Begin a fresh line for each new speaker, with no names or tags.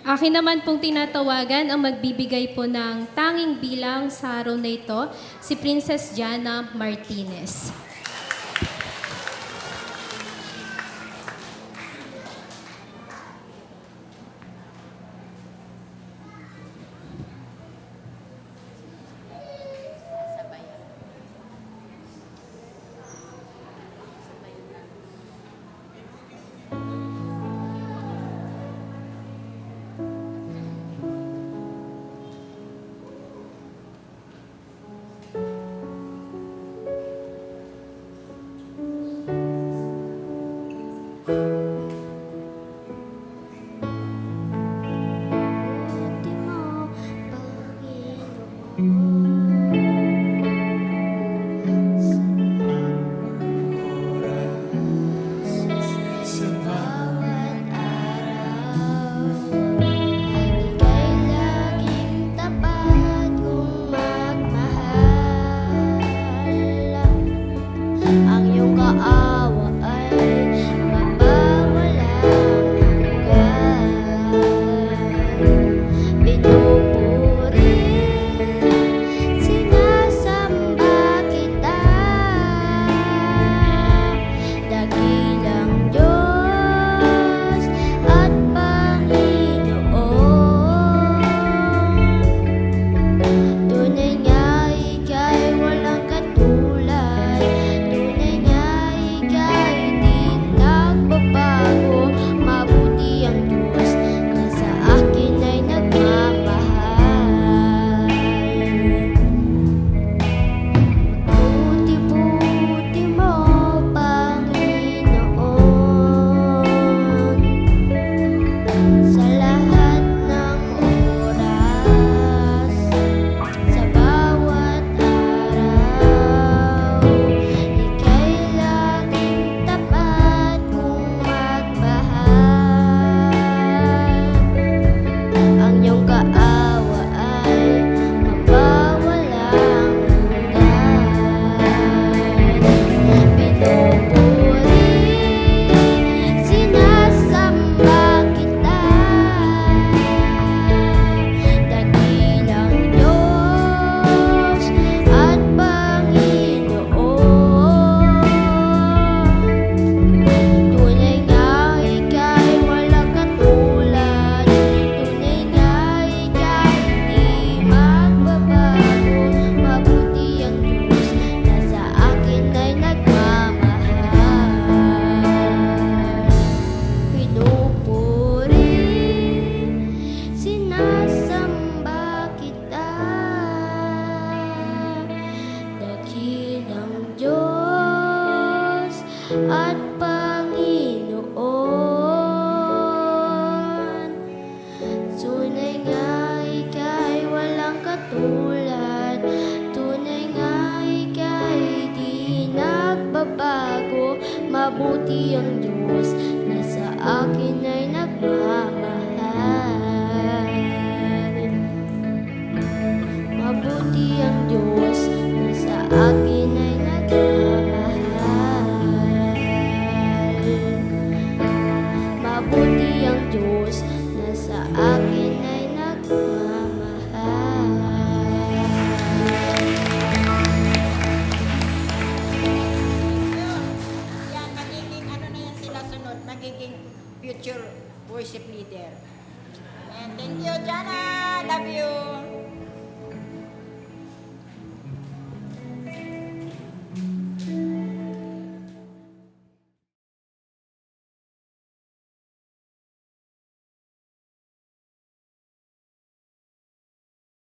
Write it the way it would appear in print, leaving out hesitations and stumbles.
Akin naman pong tinatawagan ang magbibigay po ng tanging bilang sa araw na ito, si Princess Jana Martinez.
At Panginoon, tunay nga ika'y walang katulad, tunay nga ika'y di nagbabago, mabuti ang Diyos na sa akin ay nagmamahal. Mabuti ang Diyos na sa akin ay nagmamahal. Mabuti ang Diyos na sa akin ay nagmamahal.
Yan, magiging ano na yan sila sunod, magiging future worship leader. And thank you, Jana. Love you.